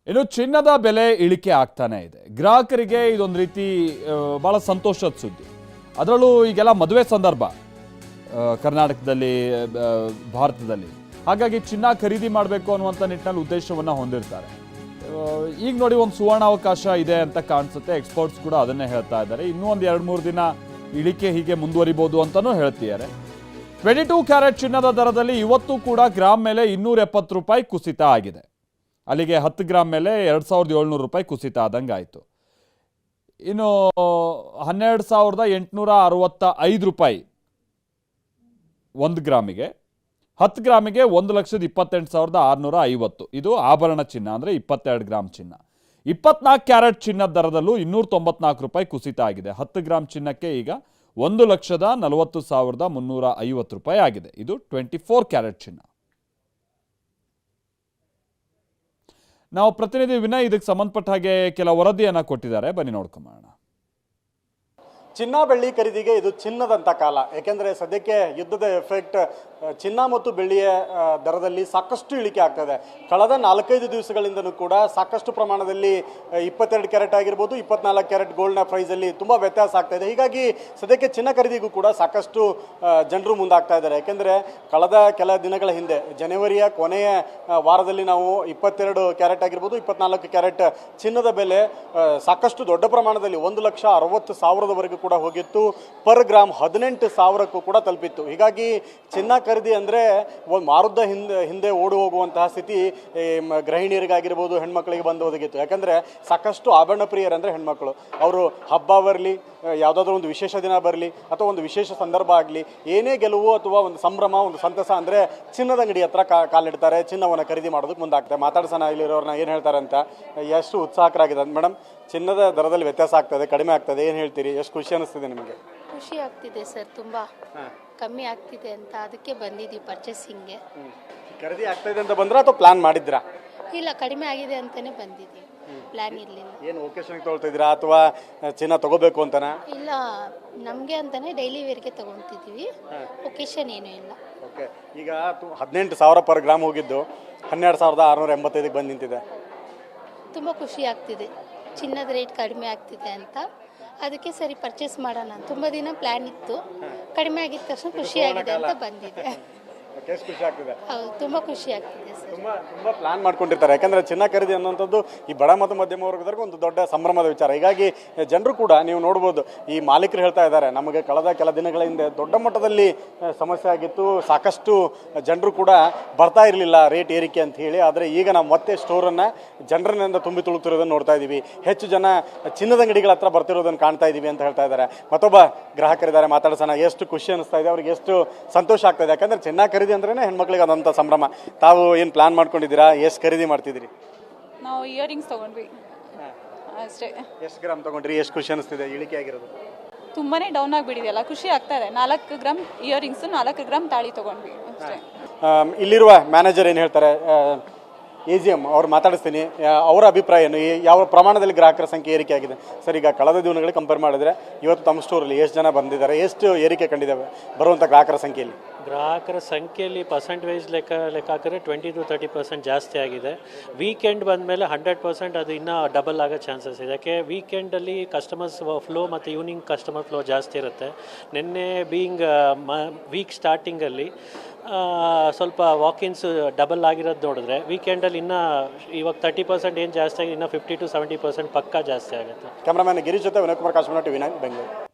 ಇನ್ನು ಚಿನ್ನದ ಬೆಲೆ ಇಳಿಕೆ ಆಗ್ತಾನೆ ಇದೆ. ಗ್ರಾಹಕರಿಗೆ ಇದೊಂದು ರೀತಿ ಬಹಳ ಸಂತೋಷದ ಸುದ್ದಿ. ಅದರಲ್ಲೂ ಈಗೆಲ್ಲ ಮದುವೆ ಸಂದರ್ಭ ಕರ್ನಾಟಕದಲ್ಲಿ, ಭಾರತದಲ್ಲಿ. ಹಾಗಾಗಿ ಚಿನ್ನ ಖರೀದಿ ಮಾಡಬೇಕು ಅನ್ನುವಂಥ ನಿಟ್ಟಿನಲ್ಲಿ ಉದ್ದೇಶವನ್ನು ಹೊಂದಿರ್ತಾರೆ. ಈಗ ನೋಡಿ, ಒಂದು ಸುವರ್ಣಾವಕಾಶ ಇದೆ ಅಂತ ಕಾಣಿಸುತ್ತೆ. ಎಕ್ಸ್ಪರ್ಟ್ಸ್ ಕೂಡ ಅದನ್ನೇ ಹೇಳ್ತಾ ಇದ್ದಾರೆ. ಇನ್ನೂ ಒಂದು 2-3 ದಿನ ಇಳಿಕೆ ಹೀಗೆ ಮುಂದುವರಿಬೋದು ಅಂತಲೂ ಹೇಳ್ತಿದ್ದಾರೆ. 22 ಕ್ಯಾರೆಟ್ ಚಿನ್ನದ ದರದಲ್ಲಿ ಇವತ್ತು ಕೂಡ ಗ್ರಾಮ್ ಮೇಲೆ 270 ರೂಪಾಯಿ ಕುಸಿತ ಆಗಿದೆ. ಅಲ್ಲಿಗೆ 10 ಗ್ರಾಮ್ ಮೇಲೆ 2700 ರೂಪಾಯಿ ಕುಸಿತ ಆದಂಗೆ ಆಯಿತು. ಇನ್ನು 12,865 ರೂಪಾಯಿ 1 ಗ್ರಾಮಿಗೆ, 10 ಗ್ರಾಮಿಗೆ 1,28,650. ಇದು ಆಭರಣ ಚಿನ್ನ, ಅಂದರೆ 22 ಗ್ರಾಮ್ ಚಿನ್ನ. 24 ಕ್ಯಾರೆಟ್ ಚಿನ್ನದ ದರದಲ್ಲೂ 294 ರೂಪಾಯಿ ಕುಸಿತ ಆಗಿದೆ. 10 ಗ್ರಾಮ್ ಚಿನ್ನಕ್ಕೆ ಈಗ 1,40,350 ರೂಪಾಯಿ ಆಗಿದೆ. ಇದು 24 ಕ್ಯಾರೆಟ್ ಚಿನ್ನ. ನಾವು ಪ್ರತಿನಿಧಿ ವಿನಯ್ ಇದಕ್ಕೆ ಸಂಬಂಧಪಟ್ಟ ಹಾಗೆ ಕೆಲ ವರದಿಯನ್ನು ಕೊಟ್ಟಿದ್ದಾರೆ, ಬನ್ನಿ ನೋಡ್ಕೊಂಬೋಣ. ಚಿನ್ನ ಬೆಳ್ಳಿ ಖರೀದಿಗೆ ಇದು ಚಿನ್ನದಂಥ ಕಾಲ. ಯಾಕೆಂದರೆ ಸದ್ಯಕ್ಕೆ ಯುದ್ಧದ ಎಫೆಕ್ಟ್ ಚಿನ್ನ ಮತ್ತು ಬೆಳ್ಳಿಯ ದರದಲ್ಲಿ ಸಾಕಷ್ಟು ಇಳಿಕೆ ಆಗ್ತದೆ. ಕಳೆದ 4-5 ದಿವಸಗಳಿಂದಲೂ ಕೂಡ ಸಾಕಷ್ಟು ಪ್ರಮಾಣದಲ್ಲಿ 22 ಕ್ಯಾರೆಟ್ ಆಗಿರ್ಬೋದು, 24 ಕ್ಯಾರೆಟ್ ಗೋಲ್ಡ್ನ ಪ್ರೈಸಲ್ಲಿ ತುಂಬ ವ್ಯತ್ಯಾಸ ಆಗ್ತಾ ಇದೆ. ಹೀಗಾಗಿ ಸದ್ಯಕ್ಕೆ ಚಿನ್ನ ಖರೀದಿಗೂ ಕೂಡ ಸಾಕಷ್ಟು ಜನರು ಮುಂದಾಗ್ತಾ ಇದ್ದಾರೆ. ಯಾಕೆಂದರೆ ಕಳೆದ ಕೆಲ ದಿನಗಳ ಹಿಂದೆ ಜನವರಿಯ ಕೊನೆಯ ವಾರದಲ್ಲಿ ನಾವು 22 ಕ್ಯಾರೆಟ್ ಆಗಿರ್ಬೋದು, 24 ಕ್ಯಾರೆಟ್ ಚಿನ್ನದ ಬೆಲೆ ಸಾಕಷ್ಟು ದೊಡ್ಡ ಪ್ರಮಾಣದಲ್ಲಿ 1,60,000 ಕೂಡ ಹೋಗಿತ್ತು. ಪರ್ ಗ್ರಾಮ್ 18,000ಕ್ಕೂ ಕೂಡ ತಲುಪಿತ್ತು. ಹೀಗಾಗಿ ಚಿನ್ನ ಖರೀದಿ ಅಂದರೆ ಒಂದು ಮಾರುದ್ದ ಹಿಂದೆ ಓಡಿ ಹೋಗುವಂತಹ ಸ್ಥಿತಿ ಗೃಹಿಣಿಯರಿಗಾಗಿರ್ಬೋದು, ಹೆಣ್ಮಕ್ಳಿಗೆ ಬಂದು ಒದಗಿತ್ತು. ಯಾಕಂದರೆ ಸಾಕಷ್ಟು ಆಭರಣ ಪ್ರಿಯರಂದರೆ ಹೆಣ್ಮಕ್ಳು. ಅವರು ಹಬ್ಬ ಬರಲಿ, ಯಾವುದಾದ್ರೂ ಒಂದು ವಿಶೇಷ ದಿನ ಬರಲಿ, ಅಥವಾ ಒಂದು ವಿಶೇಷ ಸಂದರ್ಭ ಆಗಲಿ, ಏನೇ ಗೆಲುವು ಅಥವಾ ಒಂದು ಸಂಭ್ರಮ, ಒಂದು ಸಂತಸ ಅಂದರೆ ಚಿನ್ನದ ಅಂಗಡಿ ಹತ್ರ ಕಾಲಿಡ್ತಾರೆ, ಚಿನ್ನವನ್ನು ಖರೀದಿ ಮಾಡೋದಕ್ಕೆ ಮುಂದಾಗ್ತಾರೆ. ಮಾತಾಡ್ಸೋಣ ಇಲ್ಲಿರೋರನ್ನ ಏನು ಹೇಳ್ತಾರೆ ಅಂತ. ಎಷ್ಟು ಉತ್ಸಾಹಕರಾಗಿದೆ ಮೇಡಮ್. ಚಿನ್ನದ ದರದಲ್ಲಿ ವ್ಯತ್ಯಾಸ ಆಗ್ತದೆ, ಕಡಿಮೆ ಆಗ್ತದೆ, ಏನು ಹೇಳ್ತೀರಿ? ಎಷ್ಟು ಖುಷಿ ಅನಿಸ್ತಿದೆ ನಿಮಗೆ? ಖುಷಿ ಆಗ್ತಿದೆ ಸರ್, ತುಂಬ ಕಮ್ಮಿ ಆಗ್ತಿದೆ ಅಂತ, ಅದಕ್ಕೆ ಬಂದಿದ್ದೀವಿ ಪರ್ಚೇಸಿಂಗ್ಗೆ. ಖರೀದಿ ಆಗ್ತಾಯಿದೆ ಅಂತ ಬಂದ್ರೆ ಅಥವಾ ಪ್ಲಾನ್ ಮಾಡಿದ್ರಾ? ಇಲ್ಲ, ಕಡಿಮೆ ಆಗಿದೆ ಅಂತಲೇ ಬಂದಿದ್ದೀವಿ, ಪ್ಲಾನ್ ಇರಲಿಲ್ಲ. ಏನು ಒಕೇಶನ್ಗೆ ತೊಗೊಳ್ತಿದ್ದೀರಾ ಅಥವಾ ಚಿನ್ನ ತಗೋಬೇಕು ಅಂತನಾ? ಇಲ್ಲ, ನಮಗೆ ಅಂತಲೇ ಡೈಲಿ ವೇರ್ಗೆ ತೊಗೊತಿದ್ದೀವಿ, ಒಕೇಶನ್ ಏನೂ ಇಲ್ಲ. ಓಕೆ. ಈಗ 18,000 ಪರ್ ಗ್ರಾಮ್ ಹೋಗಿದ್ದು 12,685ಕ್ಕೆ ಬಂದು ನಿಂತಿದೆ. ತುಂಬ ಖುಷಿ ಆಗ್ತಿದೆ, ಚಿನ್ನದ ರೇಟ್ ಕಡಿಮೆ ಆಗ್ತಿದೆ ಅಂತ. ಅದಕ್ಕೆ ಸರಿ ಪರ್ಚೇಸ್ ಮಾಡೋಣ, ತುಂಬ ದಿನ ಪ್ಲ್ಯಾನ್ ಇತ್ತು, ಕಡಿಮೆ ಆಗಿದ ತಕ್ಷಣ ಖುಷಿಯಾಗಿದೆ ಅಂತ ಬಂದಿದೆ. ಖುಷಿ ಆಗ್ತಿದೆ. ಹೌದು, ತುಂಬ ಖುಷಿ ಆಗ್ತಿದೆ ಸರ್. ತುಂಬ ಪ್ಲಾನ್ ಮಾಡ್ಕೊಂಡಿರ್ತಾರೆ. ಯಾಕಂದರೆ ಚಿನ್ನ ಖರೀದಿ ಅನ್ನೋಂಥದ್ದು ಈ ಬಡ ಮತ್ತು ಮಧ್ಯಮ ವರ್ಗದವ್ರಿಗೆ ಒಂದು ದೊಡ್ಡ ಸಂಭ್ರಮದ ವಿಚಾರ. ಹೀಗಾಗಿ ಜನರು ಕೂಡ ನೀವು ನೋಡ್ಬೋದು, ಈ ಮಾಲೀಕರು ಹೇಳ್ತಾ ಇದ್ದಾರೆ, ನಮಗೆ ಕಳೆದ ಕೆಲ ದಿನಗಳ ಹಿಂದೆ ದೊಡ್ಡ ಮಟ್ಟದಲ್ಲಿ ಸಮಸ್ಯೆ ಆಗಿತ್ತು, ಸಾಕಷ್ಟು ಜನರು ಕೂಡ ಬರ್ತಾ ಇರಲಿಲ್ಲ ರೇಟ್ ಏರಿಕೆ ಅಂತ ಹೇಳಿ. ಆದರೆ ಈಗ ನಾವು ಮತ್ತೆ ಸ್ಟೋರನ್ನು ಜನರನ್ನಿಂದ ತುಂಬಿ ತುಳುತ್ತಿರೋದನ್ನು ನೋಡ್ತಾ ಇದ್ದೀವಿ. ಹೆಚ್ಚು ಜನ ಚಿನ್ನದ ಅಂಗಡಿಗಳ ಹತ್ರ ಬರ್ತಿರೋದನ್ನು ಕಾಣ್ತಾ ಇದ್ದೀವಿ ಅಂತ ಹೇಳ್ತಾ ಇದ್ದಾರೆ. ಮತ್ತೊಬ್ಬ ಗ್ರಾಹಕರಿದ್ದಾರೆ, ಮಾತಾಡ್ಸೋಣ. ಎಷ್ಟು ಖುಷಿ ಅನಿಸ್ತಾ ಇದೆ ಅವ್ರಿಗೆ, ಎಷ್ಟು ಸಂತೋಷ ಆಗ್ತಾ ಇದೆ? ಯಾಕಂದರೆ ಚಿನ್ನ ಖರೀದಿ ಅಂದ್ರೆ ಹೆಣ್ಮಕ್ಳಿಗೆ ಅದಂತ ಸಂಭ್ರಮ. ತಾವು ಏನು ಪ್ಲಾನ್ ಮಾಡ್ಕೊಂಡಿದ್ದೀರಾ? ಎಷ್ಟು ಖರೀದಿ ಮಾಡ್ತಿದ್ದೀರಿ? ನಾವು ಇಯರಿಂಗ್ಸ್ ತಗೊಂಡ್ವಿ ಅಷ್ಟೇ. ಎಷ್ಟು ಗ್ರಾಮ್ ತಗೊಂಡ್ರಿ? ಎಷ್ಟು ಖುಷಿ ಅನಿಸ್ತಿದೆ ಇಳಿಕೆ ಆಗಿರೋದು? ತುಂಬಾನೇ ಡೌನ್ ಆಗಿಬಿಟ್ಟಿದೆಯಲ್ಲ, ಖುಷಿ ಆಗ್ತಾ ಇದೆ. 4 ಗ್ರಾಮ್ ಇಯರಿಂಗ್ಸ್, 4 ಗ್ರಾಮ್ ತಾಳಿ ತಗೊಂಡ್ವಿ ಅಷ್ಟೇ. ಇಲ್ಲಿರುವ ಮ್ಯಾನೇಜರ್ ಏನು ಹೇಳ್ತಾರೆ? AGM ಅವ್ರು ಮಾತಾಡಿಸ್ತೀನಿ. ಅವರ ಅಭಿಪ್ರಾಯ ಏನು? ಯಾವ ಪ್ರಮಾಣದಲ್ಲಿ ಗ್ರಾಹಕರ ಸಂಖ್ಯೆ ಏರಿಕೆ ಆಗಿದೆ ಸರ್? ಈಗ ಕಳೆದ ದಿನಗಳಿಗೆ ಕಂಪೇರ್ ಮಾಡಿದ್ರೆ ಇವತ್ತು ತಮ್ಮ ಸ್ಟೋರಲ್ಲಿ ಎಷ್ಟು ಜನ ಬಂದಿದ್ದಾರೆ, ಎಷ್ಟು ಏರಿಕೆ ಕಂಡಿದ್ದಾವೆ ಬರುವಂಥ ಗ್ರಾಹಕರ ಸಂಖ್ಯೆಯಲ್ಲಿ? ಗ್ರಾಹಕರ ಸಂಖ್ಯೆಯಲ್ಲಿ ಪರ್ಸೆಂಟೇಜ್ ಲೆಕ್ಕ ಹಾಕಿದ್ರೆ 20-30% ಜಾಸ್ತಿ ಆಗಿದೆ. ವೀಕೆಂಡ್ ಬಂದಮೇಲೆ 100% ಅದು ಇನ್ನೂ ಡಬಲ್ ಆಗೋ ಚಾನ್ಸಸ್ ಇದೆ. ಯಾಕೆ ವೀಕೆಂಡಲ್ಲಿ ಕಸ್ಟಮರ್ಸ್ ಫ್ಲೋ ಮತ್ತು ಈವ್ನಿಂಗ್ ಕಸ್ಟಮರ್ ಫ್ಲೋ ಜಾಸ್ತಿ ಇರುತ್ತೆ. ನಿನ್ನೆ ಬೀಯಿಂಗ್ ವೀಕ್ ಸ್ಟಾರ್ಟಿಂಗಲ್ಲಿ ಸ್ವಲ್ಪ ವಾಕಿನ್ಸ್ ಡಬಲ್ ಆಗಿರೋದು ನೋಡಿದ್ರೆ ವೀಕೆಂಡಲ್ಲಿ ಇನ್ನೂ ಇವಾಗ 30% ಏನು ಜಾಸ್ತಿ ಆಗಿದೆ, ಇನ್ನೂ 50-70% ಪಕ್ಕಾ ಜಾಸ್ತಿ ಆಗುತ್ತೆ. ಕ್ಯಾಮ್ರಾಮನ್ ಗಿರೀಶ್ ಜೊತೆ ವಿನಯ್ ಕುಮಾರ್, ಕಾಶ್ಮೀರ ಟಿವಿ 9 ಬೆಂಗಳೂರು.